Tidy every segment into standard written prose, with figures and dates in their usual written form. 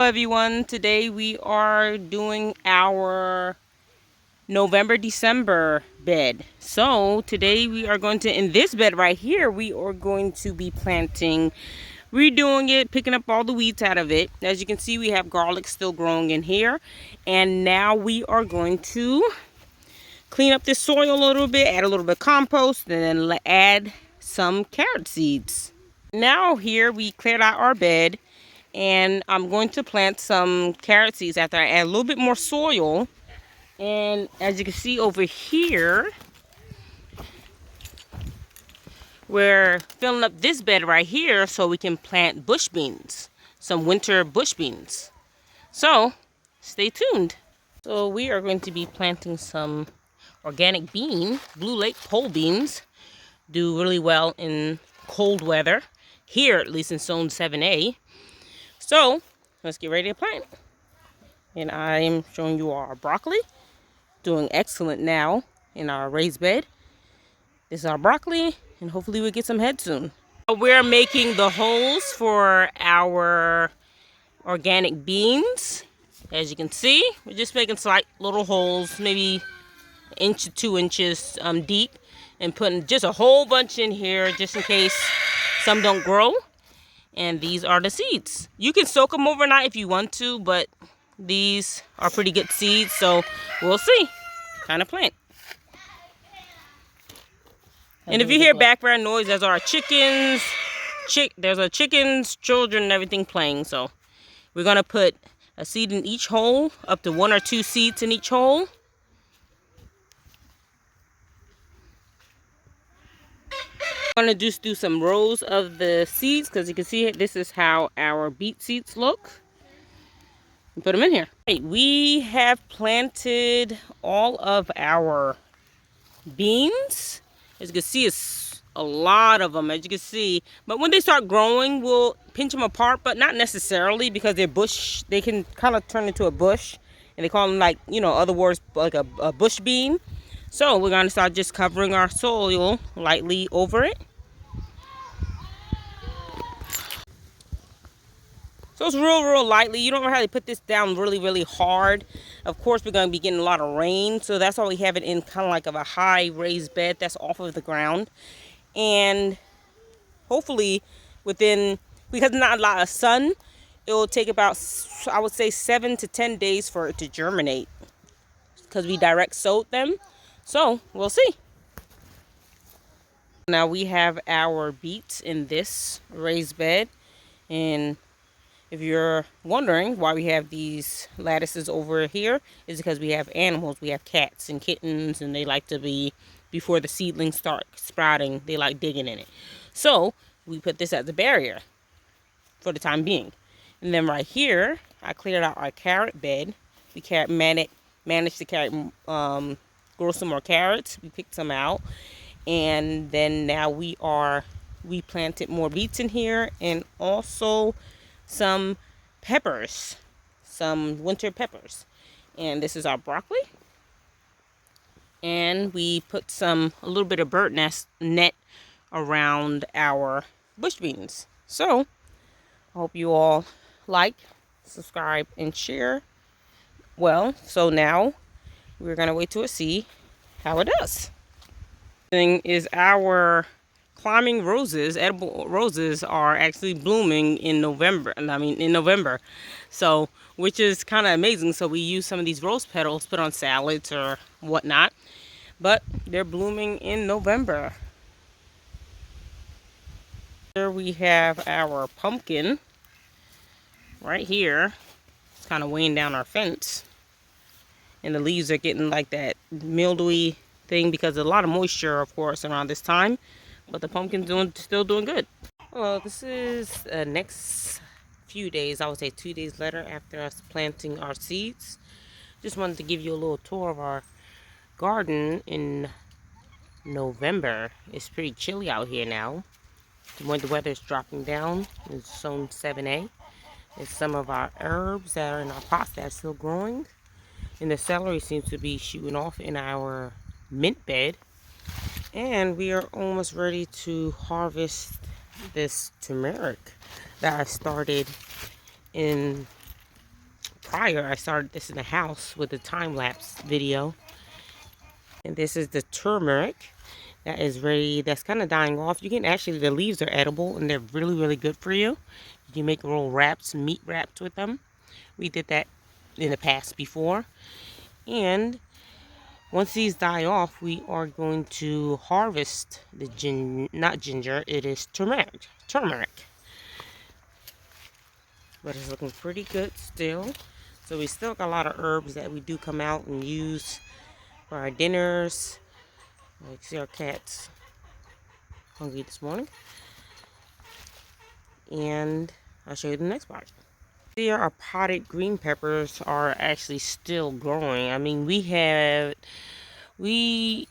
Hello everyone, today we are doing our November-December bed. So today we are going to, in this bed right here, we are going to be planting, redoing it, picking up all the weeds out of it. As you can see, we have garlic still growing in here. And now we are going to clean up this soil a little bit, add a little bit of compost, and then add some carrot seeds. Now here we cleared out our bed. And I'm going to plant some carrot seeds after I add a little bit more soil. And as you can see over here, we're filling up this bed right here so we can plant bush beans, some winter bush beans. So stay tuned. So we are going to be planting some organic bean, Blue Lake pole beans. Do really well in cold weather, here at least in zone 7A. So let's get ready to plant. And I am showing you our broccoli, doing excellent now in our raised bed. This is our broccoli, and hopefully we'll get some head soon. We're making the holes for our organic beans. As you can see, we're just making slight little holes, maybe an inch to 2 inches deep, and putting just a whole bunch in here just in case some don't grow. And these are the seeds. You can soak them overnight if you want to, but these are pretty good seeds, so we'll see. Kind of plant. And if you hear background noise, there's our chickens. There's our chickens, children, and everything playing. So we're gonna put a seed in each hole, up to 1 or 2 seeds in each hole. I'm gonna just do some rows of the seeds because you can see this is how our beet seeds look. Put them in here. Hey, we have planted all of our beans. As you can see, it's a lot of them, as you can see. But when they start growing, we'll pinch them apart, but not necessarily because they're bush. They can kind of turn into a bush, and they call them, like, you know, other words, like a bush bean. So we're gonna start just covering our soil lightly over it. So it's real lightly. You don't have to put this down really hard. Of course, we're going to be getting a lot of rain. So that's why we have it in kind of like a high raised bed that's off of the ground. And hopefully within, because not a lot of sun, it will take about, I would say, 7 to 10 days for it to germinate. Because we direct sowed them. So we'll see. Now we have our beets in this raised bed. And if you're wondering why we have these lattices over here, is because we have animals. We have cats and kittens, and they like to be, before the seedlings start sprouting, they like digging in it. So we put this as a barrier for the time being. And then right here, I cleared out our carrot bed. We managed to grow some more carrots. We picked some out. And then now we planted more beets in here, and also some peppers, some winter peppers. And this is our broccoli. And we put a little bit of bird net around our bush beans. So I hope you all like, subscribe, and share. Well, so now we're gonna wait till we see how it does. Thing is, our climbing roses, edible roses, are actually blooming in November. So, which is kind of amazing. So we use some of these rose petals, put on salads or whatnot, but they're blooming in November. Here we have our pumpkin right here. It's kind of weighing down our fence, and the leaves are getting like that mildewy thing because of a lot of moisture, of course, around this time. But the pumpkin's still doing good. Well, this is the next few days, I would say 2 days later after us planting our seeds. Just wanted to give you a little tour of our garden in November. It's pretty chilly out here now. The winter weather is dropping down in zone 7A. There's some of our herbs that are in our pots that are still growing. And the celery seems to be shooting off in our mint bed. And we are almost ready to harvest this turmeric that I started in prior, I started this in the house with a time-lapse video. And this is the turmeric that is ready, that's kind of dying off. You can actually, the leaves are edible and they're really, really good for you. You can make little wraps, meat wraps with them. We did that in the past before. And once these die off, we are going to harvest the not ginger, it is turmeric. But it's looking pretty good still. So we still got a lot of herbs that we do come out and use for our dinners. Like, see our cat's hungry this morning. And I'll show you the next part. Here, our potted green peppers are actually still growing. I mean, we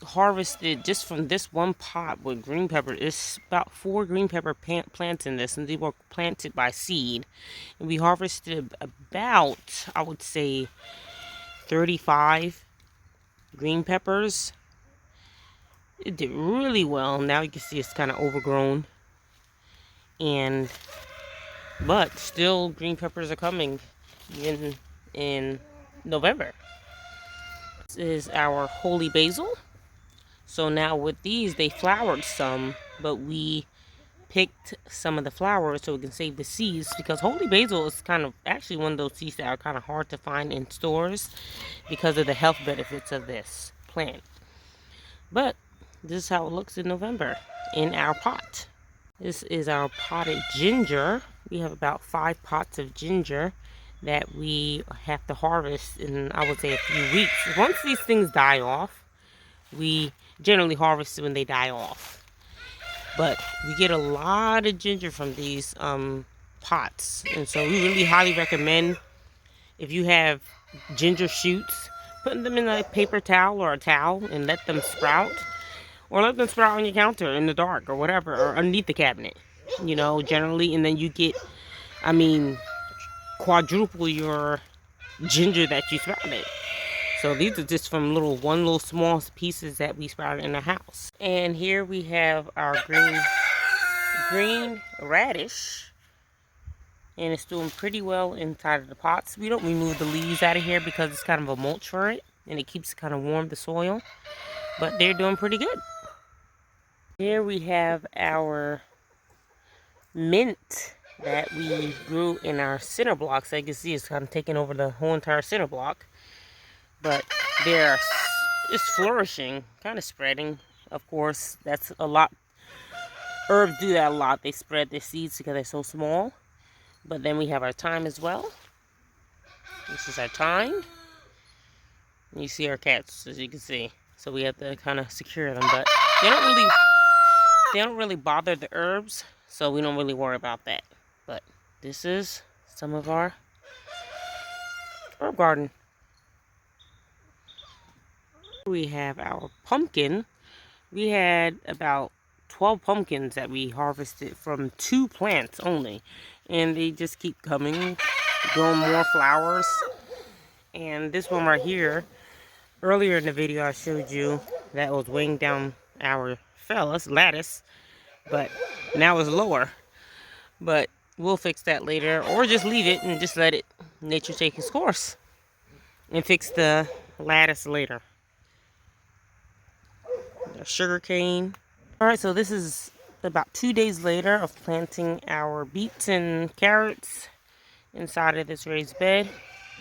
harvested just from this one pot with green pepper. It's about 4 green pepper plants in this, and they were planted by seed. And we harvested about, I would say, 35 green peppers. It did really well. Now you can see it's kind of overgrown. But still, green peppers are coming even in November. This is our holy basil. So now with these, they flowered some, but we picked some of the flowers so we can save the seeds, because holy basil is kind of actually one of those seeds that are kind of hard to find in stores because of the health benefits of this plant. But this is how it looks in November in our pot. This is our potted ginger. We have about 5 pots of ginger that we have to harvest in, I would say, a few weeks. Once these things die off, we generally harvest when they die off. But we get a lot of ginger from these pots. And so we really highly recommend, if you have ginger shoots, putting them in a paper towel or a towel and let them sprout. Or let them sprout on your counter in the dark or whatever, or underneath the cabinet, you know, generally. And then you get, I mean, quadruple your ginger that you sprouted. So these are just from one little small pieces that we sprouted in the house. And here we have our green radish. And it's doing pretty well inside of the pots. We don't remove the leaves out of here because it's kind of a mulch for it. And it keeps kind of warm the soil. But they're doing pretty good. Here we have our mint that we grew in our center block. So you can see it's kind of taking over the whole entire center block. But it's flourishing, kind of spreading. Of course, that's a lot. Herbs do that a lot. They spread their seeds because they're so small. But then we have our thyme as well. This is our thyme. And you see our cats, as you can see. So we have to kind of secure them. But they don't really bother the herbs, so we don't really worry about that. But this is some of our herb garden. We have our pumpkin. We had about 12 pumpkins that we harvested from 2 plants only. And they just keep coming, growing more flowers. And this one right here, earlier in the video I showed you that was weighing down our lattice, but now it's lower. But we'll fix that later, or just leave it and just let nature take its course and fix the lattice later. The sugar cane. All right, so this is about 2 days later of planting our beets and carrots inside of this raised bed.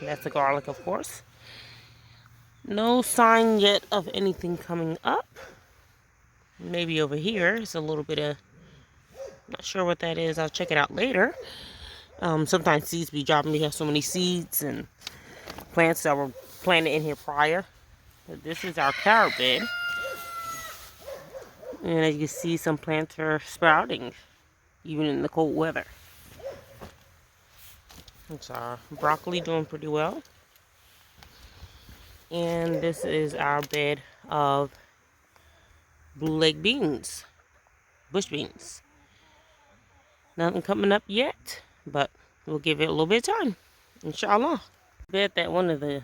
That's the garlic, of course. No sign yet of anything coming up. Maybe over here it's a little bit of, not sure what that is. I'll check it out later. Sometimes seeds be dropping. We have so many seeds and plants that were planted in here prior. But this is our carrot bed. And as you can see, some plants are sprouting even in the cold weather. It's our broccoli doing pretty well. And this is our bed of blue leg beans, bush beans. Nothing coming up yet, but we'll give it a little bit of time, inshallah. Bed that one of the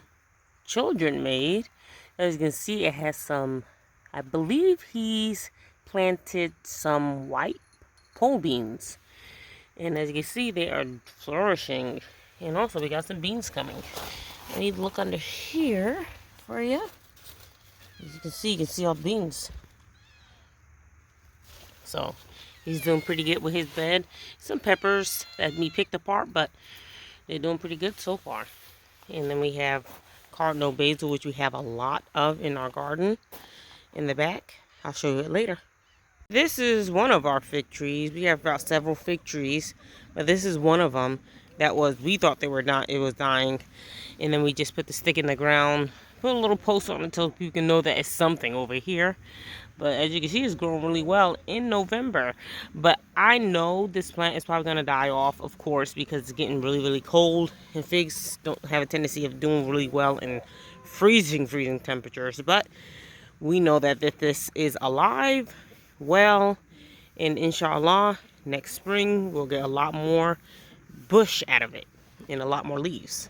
children made. As you can see, it has some, I believe he's planted some white pole beans. And as you can see, they are flourishing And also we got some beans coming. I need to look under here for you. As you can see all the beans. So he's doing pretty good with his bed. Some peppers that we picked apart, but they're doing pretty good so far. And then we have cardinal basil, which we have a lot of in our garden in the back. I'll show you it later. This is one of our fig trees. We have about several fig trees, but this is one of them that we thought they were not, it was dying. And then we just put the stick in the ground, put a little post on it so people can know that it's something over here. But as you can see, it's growing really well in November. But I know this plant is probably going to die off, of course, because it's getting really, really cold. And figs don't have a tendency of doing really well in freezing temperatures. But we know that this is alive, well, and inshallah, next spring we'll get a lot more bush out of it and a lot more leaves.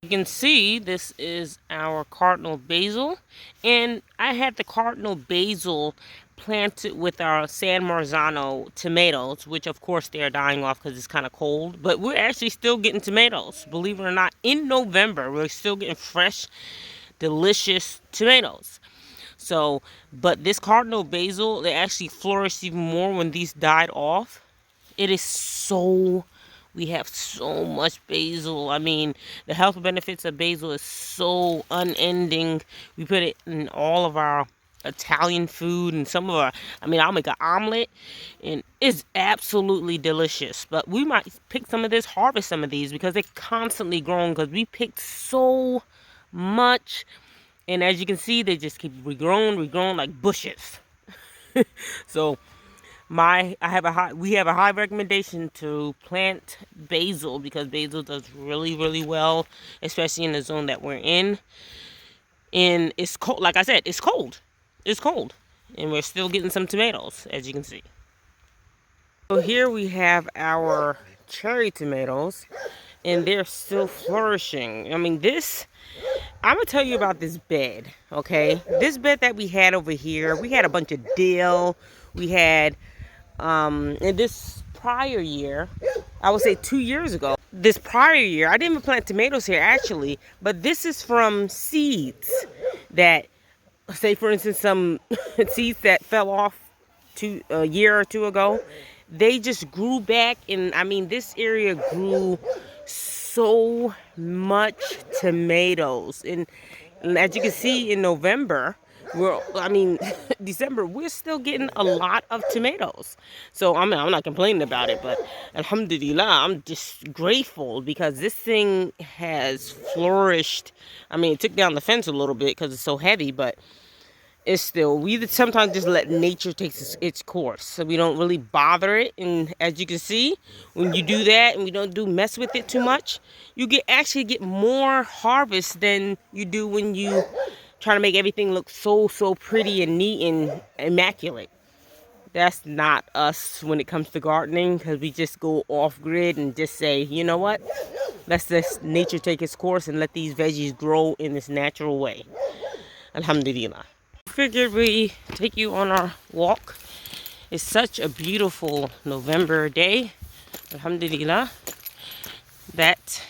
You can see this is our cardinal basil, and I had the cardinal basil planted with our San Marzano tomatoes, which of course they are dying off because it's kind of cold, but we're actually still getting tomatoes, believe it or not. In November we're still getting fresh, delicious tomatoes. So, but this cardinal basil, they actually flourished even more when these died off. It is so, we have so much basil. I mean, the health benefits of basil is so unending. We put it in all of our Italian food and some of our, I mean, I'll make an omelet and it's absolutely delicious. But we might pick some of this, harvest some of these because they're constantly growing because we picked so much. And as you can see, they just keep regrowing like bushes. So we have a high recommendation to plant basil because basil does really, really well, especially in the zone that we're in. And it's cold, like I said, it's cold. It's cold. And we're still getting some tomatoes, as you can see. So here we have our cherry tomatoes, and they're still flourishing. I mean, I'm going to tell you about this bed, okay? This bed that we had over here, we had a bunch of dill. We had, in this prior year, I would say 2 years ago, this prior year, I didn't even plant tomatoes here actually, but this is from seeds that, say for instance, some seeds that fell off a year or two ago, they just grew back. And I mean, this area grew so much tomatoes, and as you can see in November, December, we're still getting a lot of tomatoes. So I'm not complaining about it, but alhamdulillah, I'm just grateful because this thing has flourished. I mean, it took down the fence a little bit because it's so heavy, but it's still, we sometimes just let nature take its course, so we don't really bother it. And as you can see, when you do that and we don't mess with it too much, you actually get more harvest than you do when you try to make everything look so pretty and neat and immaculate. That's not us when it comes to gardening, because we just go off grid and just say, you know what, let's let nature take its course and let these veggies grow in this natural way. Alhamdulillah. Figured we take you on our walk. It's such a beautiful November day, alhamdulillah, that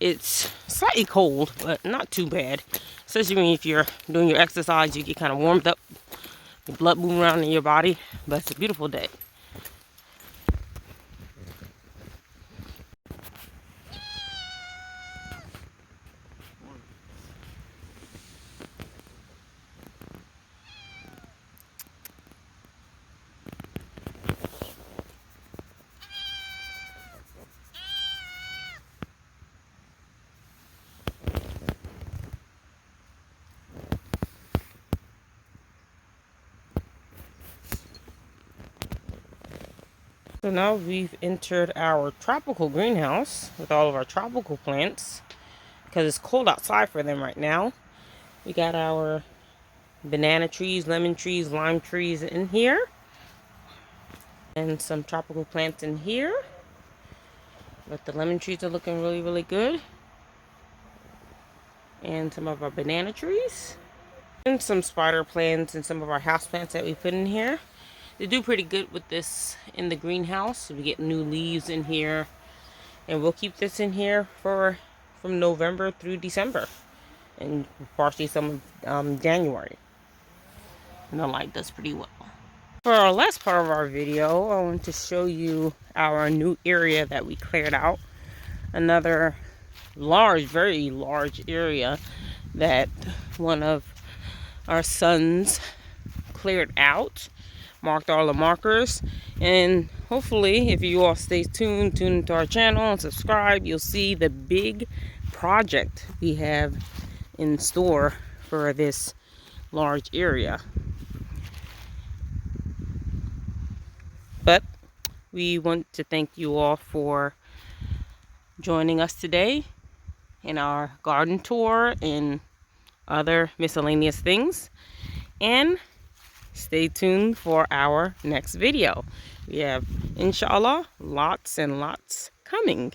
it's slightly cold, but not too bad. Especially if you're doing your exercise, you get kind of warmed up, your blood moving around in your body. But it's a beautiful day. So now we've entered our tropical greenhouse with all of our tropical plants because it's cold outside for them right now. We got our banana trees, lemon trees, lime trees in here, and some tropical plants in here. But the lemon trees are looking really, really good. And some of our banana trees. And some spider plants and some of our house plants that we put in here. They do pretty good with this in the greenhouse. So we get new leaves in here And we'll keep this in here from November through December, and partially some January. And the light does pretty well. For our last part of our video, I want to show you our new area that we cleared out. Another large, very large area that one of our sons cleared out, marked all the markers, and hopefully if you all stay tuned to our channel and subscribe, you'll see the big project we have in store for this large area. But we want to thank you all for joining us today in our garden tour and other miscellaneous things, and stay tuned for our next video. We have, inshallah, lots and lots coming.